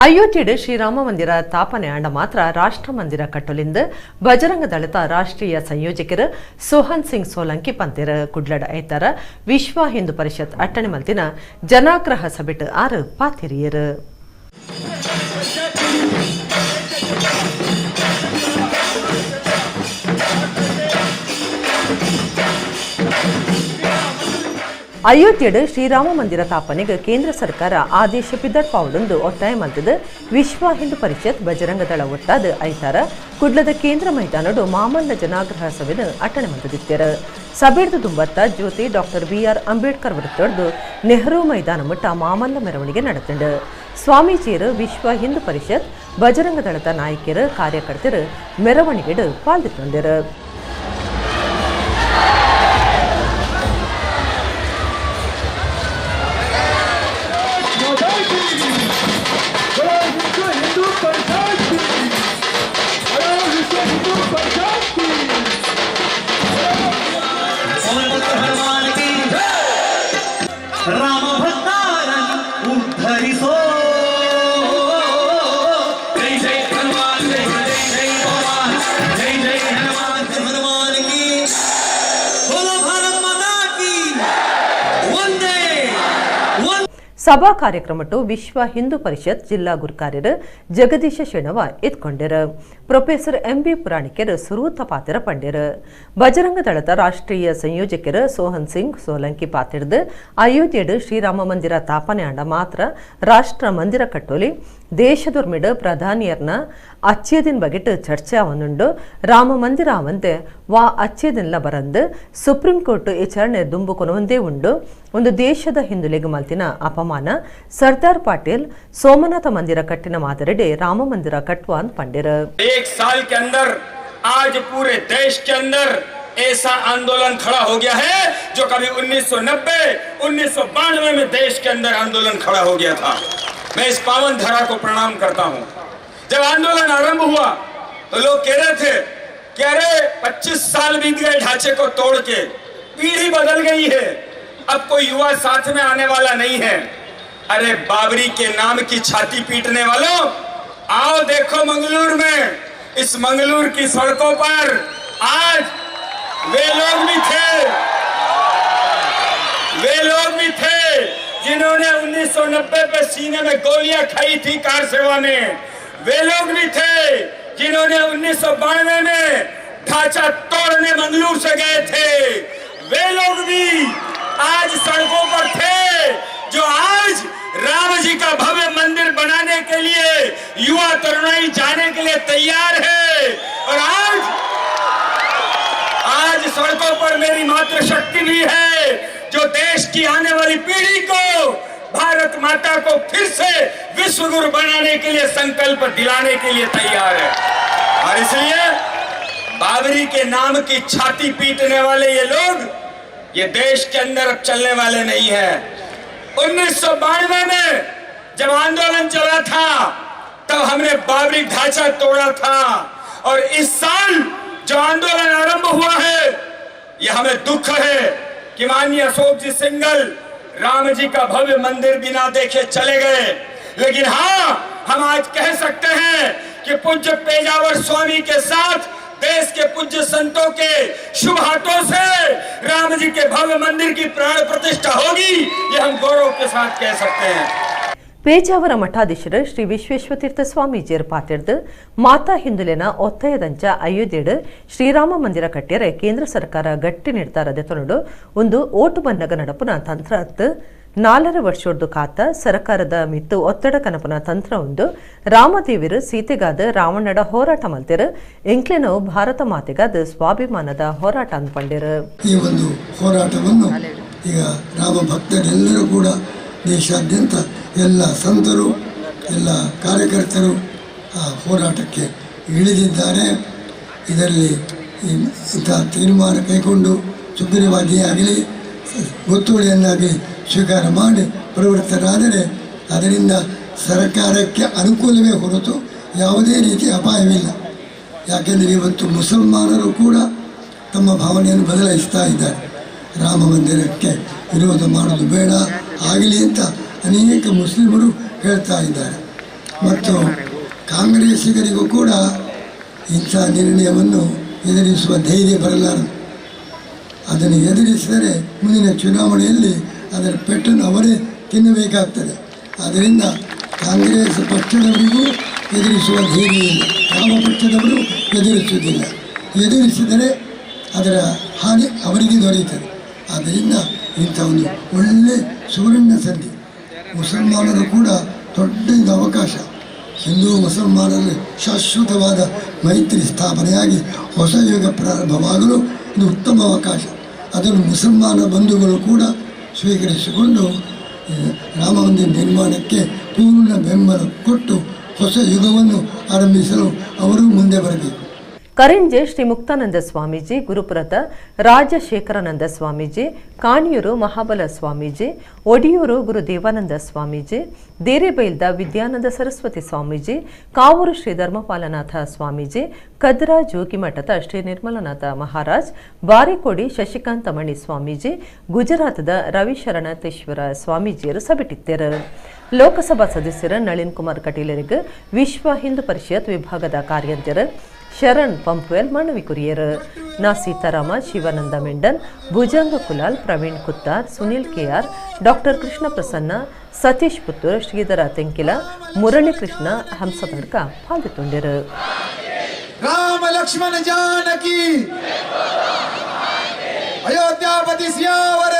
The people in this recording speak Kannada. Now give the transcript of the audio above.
ಅಯೋಧ್ಯೆಡ್ ಶ್ರೀರಾಮ ಮಂದಿರ ತಾಪನೆ ಆಂಡ ಮಾತ್ರ ರಾಷ್ಟ್ರ ಮಂದಿರ ಕಟ್ಟಲಿಂದ ಬಜರಂಗ ದಳದ ರಾಷ್ಟ್ರೀಯ ಸಂಯೋಜಕರು ಸೋಹನ್ ಸಿಂಗ್ ಸೋಲಂಕಿ ಪಂತಿರ ಕುಡ್ಲಡ ಐತಾರ ವಿಶ್ವ ಹಿಂದೂ ಪರಿಷತ್ ಅಟ್ಟಣೆ ಮಲ್ತಿನ ಜನಾಗ್ರಹ ಸಭೆಟ್ ಆರು ಪಾತಿರಿಯರು ಅಯೋಧ್ಯೆಡ್ ಶ್ರೀರಾಮ ಮಂದಿರ ತಾಪನೆಗೆ ಕೇಂದ್ರ ಸರ್ಕಾರ ಆದೇಶ ಬಿದ್ದಡ್ಪಾವಡೊಂದು ಒತ್ತಾಯ ಮಲ್ತದ ವಿಶ್ವ ಹಿಂದೂ ಪರಿಷತ್ ಬಜರಂಗ ದಳ ಒಟ್ಟಾದ ಐತಾರ ಕುಡ್ಲದ ಕೇಂದ್ರ ಮೈದಾನಡು ಮಾಮಲ್ಲ ಜನಾಗ್ರಹ ಸಭೆನ ಅಟ್ಟಣೆ ಮಲ್ತದಿತ್ತರ ಸಭೆಡ್ದು ದುಂಬತ್ತ ಜ್ಯೋತಿ ಡಾಕ್ಟರ್ BR ಅಂಬೇಡ್ಕರ್ ವೃತ್ತಡ್ದು ನೆಹರು ಮೈದಾನ ಮಟ್ಟ ಮಾಮಲ್ಲ ಮೆರವಣಿಗೆ ನಡೆತಂಡು ಸ್ವಾಮೀಜಿಯರು ವಿಶ್ವ ಹಿಂದೂ ಪರಿಷತ್ ಬಜರಂಗ ದಳದ ನಾಯಕರು ಕಾರ್ಯಕರ್ತರು ಮೆರವಣಿಗೆಡು ಪಾಲ್ಗೊಂಡರು. ಸಭಾ ಕಾರ್ಯಕ್ರಮಟ್ಟು ವಿಶ್ವ ಹಿಂದೂ ಪರಿಷತ್ ಜಿಲ್ಲಾ ಗುರುಕಾರ್ಯರು ಜಗದೀಶ ಶೆಣವ ಇದ್ಕೊಂಡರು. ಪ್ರೊಫೆಸರ್ MB ಪುರಾಣಿಕರು ಸುರೂತ ಪಾತ್ರ ಪಂಡ್ಯರು. ಬಜರಂಗ ದಳದ ರಾಷ್ಟ್ರೀಯ ಸಂಯೋಜಕರು ಸೋಹನ್ ಸಿಂಗ್ ಸೋಲಂಕಿ ಪಾತಿಡ್ದು ಅಯೋಧ್ಯೆಡ್ ಶ್ರೀರಾಮ ಮಂದಿರ ತಾಪನೆ ಆಂಡ ಮಾತ್ರ ರಾಷ್ಟ್ರ ಮಂದಿರ ಕಟ್ಟೋಲಿ ದೇಶದೊರ್ಮಿಡ್ ಪ್ರಧಾನಿಯರ್ನ ಅಚ್ಚೇದಿನ ಬಗೆಟ್ ಚರ್ಚೆ ಅವನುಂಡು ರಾಮ ಮಂದಿರ ಅವಂತೆ ವಾ ಅಚ್ಚೇದಿನ್ಲ ಬರಂದು ಸುಪ್ರೀಂ ಕೋರ್ಟ್ ವಿಚಾರಣೆ ದುಂಬು ಕೊನೊಂದೇ ಉಂಡು ಒಂದು ದೇಶದ ಹಿಂದುಳಿಗ ಮಲ್ತಿನ ಅಪಮಾನ ಸರ್ದಾರ್ ಪಾಟೀಲ್ ಸೋಮನಾಥ ಮಂದಿರ ಕಟ್ಟಿನ ಮಾದರಿಡೆ ರಾಮ ಮಂದಿರ ಕಟ್ಟುವಾನ್ ಪಂಡಿರ. एक साल के अंदर आज पूरे देश के अंदर ऐसा आंदोलन खड़ा हो गया है जो कभी 1990 1992 में देश के अंदर आंदोलन खड़ा हो गया था. मैं इस पावन धरा को प्रणाम करता हूँ. जब आंदोलन आरंभ हुआ तो लोग कह रहे थे कि अरे 25 साल बीत गए ढांचे को तोड़ के, पीढ़ी बदल गई है, अब कोई युवा साथ में आने वाला नहीं है. अरे बाबरी के नाम की छाती पीटने वालों, आओ देखो मंगलूर में, इस मंगलूर की सड़कों पर आज वे लोग भी थे जिन्होंने 1990 पे सीने में गोलियां खाई थी कार सेवा में. वे लोग भी थे जिन्होंने 1992 में ढांचा तोड़ने मंगलूर से गए थे. वे लोग भी आज सड़कों पर थे जो आज राम जी का भव्य मंदिर बनाने के लिए युवा तरुणाई जाने के लिए तैयार है. और आज सड़कों पर मेरी मातृशक्ति भी है जो देश की आने वाली पीढ़ी को भारत माता को फिर से विश्व गुरु बनाने के लिए संकल्प दिलाने के लिए तैयार है. और इसलिए बाबरी के नाम की छाती पीटने वाले ये लोग ये देश के अंदर अब चलने वाले नहीं है. 1992 में जब आंदोलन चला था तब हमने बाबरी ढांचा तोड़ा था. और इस साल जो आंदोलन आरंभ हुआ है यह हमें दुख है कि माननीय अशोक जी सिंघल राम जी का भव्य मंदिर बिना देखे चले गए. लेकिन हाँ, हम आज कह सकते हैं कि पूज्य पेजावर स्वामी के साथ देश के पूज्य संतों के शुभ हाथों से राम जी के भव्य मंदिर की प्राण प्रतिष्ठा होगी, ये हम गौरव के साथ कह सकते हैं. ಪೇಜಾವರ ಮಠಾಧೀಶರು ಶ್ರೀ ವಿಶ್ವೇಶ್ವತೀರ್ಥ ಸ್ವಾಮೀಜಿಯರು ಪಾತಿರ್ದು ಮಾತಾ ಹಿಂದುಲಿನ ಒತ್ತಾಯದಂಚ ಅಯೋಧ್ಯೆಡ್ ಶ್ರೀರಾಮ ಮಂದಿರ ಕಟ್ಟಿಯರೆ ಕೇಂದ್ರ ಸರ್ಕಾರ ಗಟ್ಟಿ ನಿರ್ಧಾರದ ತೊನಡು ಒಂದು ಓಟು ಬನ್ನಗ ನಡಪುನ ತಂತ್ರ 4 ವರ್ಷದ್ದು ಕಾತ ಸರ್ಕಾರದ ಮಿತ್ತು ಒತ್ತಡ ಕನಪುನ ತಂತ್ರ ಒಂದು ರಾಮದೇವಿರು ಸೀತೆಗಾದ ರಾವಣಡ ಹೋರಾಟ ಮಲ್ತಿರು ಎಂಕ್ಲೆನೋ ಭಾರತ ಮಾತೆಗಾದ ಸ್ವಾಭಿಮಾನದ ಹೋರಾಟ ಅಂದ್ಕೊಂಡಿರು. ಈ ಒಂದು ಹೋರಾಟವನ್ನು ಈಗ ರಾಮ ಭಕ್ತರೆಲ್ಲರೂ ಕೂಡ ದೇಶಾದ್ಯಂತ ಎಲ್ಲ ಸಂತರು ಎಲ್ಲ ಕಾರ್ಯಕರ್ತರು ಆ ಹೋರಾಟಕ್ಕೆ ಇಳಿದಿದ್ದಾರೆ. ಇದರಲ್ಲಿ ಇಂಥ ತೀರ್ಮಾನ ಕೈಗೊಂಡು ಸುಗ್ರೀವಾಜ್ಞೆ ಆಗಲಿ ಗೊತ್ತುವಳಿಯನ್ನಾಗಲಿ ಸ್ವೀಕಾರ ಮಾಡಿ ಪ್ರವೃತ್ತರಾದರೆ ಅದರಿಂದ ಸರ್ಕಾರಕ್ಕೆ ಅನುಕೂಲವೇ ಹೊರತು ಯಾವುದೇ ರೀತಿ ಅಪಾಯವಿಲ್ಲ. ಯಾಕೆಂದರೆ ಇವತ್ತು ಮುಸಲ್ಮಾನರು ಕೂಡ ತಮ್ಮ ಭಾವನೆಯನ್ನು ಬದಲಾಯಿಸ್ತಾ ಇದ್ದಾರೆ. ರಾಮ ಮಂದಿರಕ್ಕೆ ವಿರೋಧ ಮಾಡೋದು ಬೇಡ ಆಗಲಿ ಅಂತ ಅನೇಕ ಮುಸ್ಲಿಮರು ಹೇಳ್ತಾ ಇದ್ದಾರೆ. ಮತ್ತು ಕಾಂಗ್ರೆಸ್ಸಿಗರಿಗೂ ಕೂಡ ಇಂಥ ನಿರ್ಣಯವನ್ನು ಎದುರಿಸುವ ಧೈರ್ಯ ಬರಲಾರದು. ಅದನ್ನು ಎದುರಿಸಿದರೆ ಮುಂದಿನ ಚುನಾವಣೆಯಲ್ಲಿ ಅದರ ಪೆಟ್ಟನ್ನು ಅವರೇ ತಿನ್ನಬೇಕಾಗ್ತದೆ. ಆದ್ದರಿಂದ ಕಾಂಗ್ರೆಸ್ ಪಕ್ಷದವರಿಗೂ ಎದುರಿಸುವ ಧೈರ್ಯ ಇಲ್ಲ, ಯಾವ ಪಕ್ಷದವರು ಎದುರಿಸುವುದಿಲ್ಲ. ಎದುರಿಸಿದರೆ ಅದರ ಹಾನಿ ಅವರಿಗೆ ದೊರೆಯುತ್ತದೆ. ಆದ್ದರಿಂದ ಇಂಥ ಒಂದು ಒಳ್ಳೆಯ ಸುವರ್ಣ ಸಂಧಿ, ಮುಸಲ್ಮಾನರು ಕೂಡ ದೊಡ್ಡ ಅವಕಾಶ. ಹಿಂದೂ ಮುಸಲ್ಮಾನರಲ್ಲಿ ಶಾಶ್ವತವಾದ ಮೈತ್ರಿ ಸ್ಥಾಪನೆಯಾಗಿ ಹೊಸ ಯುಗ ಪ್ರಾರಂಭವಾಗಲು ಇದು ಉತ್ತಮ ಅವಕಾಶ. ಅದನ್ನು ಮುಸಲ್ಮಾನ ಬಂಧುಗಳು ಕೂಡ ಸ್ವೀಕರಿಸಿಕೊಂಡು ರಾಮ ಮಂದಿರ ನಿರ್ಮಾಣಕ್ಕೆ ಪೂರ್ಣ ಬೆಂಬಲ ಕೊಟ್ಟು ಹೊಸ ಯುಗವನ್ನು ಆರಂಭಿಸಲು ಅವರು ಮುಂದೆ ಬರಬೇಕು. ಕರಿಂಜೆ ಶ್ರೀ ಮುಕ್ತಾನಂದ ಸ್ವಾಮೀಜಿ, ಗುರುಪುರದ ರಾಜಶೇಖರಾನಂದ ಸ್ವಾಮೀಜಿ, ಕಾಣಿಯೂರು ಮಹಾಬಲ ಸ್ವಾಮೀಜಿ, ಒಡಿಯೂರು ಗುರು ದೇವಾನಂದ ಸ್ವಾಮೀಜಿ, ದೇರೆಬೈಲ್ದ ವಿದ್ಯಾನಂದ ಸರಸ್ವತಿ ಸ್ವಾಮೀಜಿ, ಕಾವೂರು ಶ್ರೀ ಧರ್ಮಪಾಲನಾಥ ಸ್ವಾಮೀಜಿ, ಕದ್ರಾ ಜೋಗಿಮಠದ ಶ್ರೀ ನಿರ್ಮಲನಾಥ ಮಹಾರಾಜ್, ಬಾರಿಕೋಡಿ ಶಶಿಕಾಂತ ಮಣಿ ಸ್ವಾಮೀಜಿ, ಗುಜರಾತದ ರವಿಶರಣತೇಶ್ವರ ಸ್ವಾಮೀಜಿಯರು ಸಭೆಟಿದ್ದರು. ಲೋಕಸಭಾ ಸದಸ್ಯರ ನಳಿನ್ ಕುಮಾರ್ ಕಟೀಲರಿಗೆ ವಿಶ್ವ ಹಿಂದೂ ಪರಿಷತ್ ವಿಭಾಗದ ಕಾರ್ಯಂತರ ಶರಣ್ ಪಂಪ್ವೆಲ್ ಮನವಿ ಕುರಿಯರು. ನಾ ಸೀತಾರಾಮ, ಶಿವಾನಂದ ಮೆಂಡನ್, ಭುಜಂಗ ಕುಲಾಲ್, ಪ್ರವೀಣ್ ಕುತ್ತಾರ್, ಸುನಿಲ್ ಕೆಆರ್, ಡಾಕ್ಟರ್ ಕೃಷ್ಣ ಪ್ರಸನ್ನ, ಸತೀಶ್ ಪುತ್ತೂರ್, ಶ್ರೀಧರ ತೆಂಕಿಲ, ಮುರಳಿ ಕೃಷ್ಣ ಹಂಸದಡ್ಕ ಪಾಲ್ಗೊಂಡರು. ರಾಮ ಲಕ್ಷ್ಮಣ ಜಾನಕಿ, ಅಯೋಧ್ಯಾಪತಿ ಸಿಯಾವರ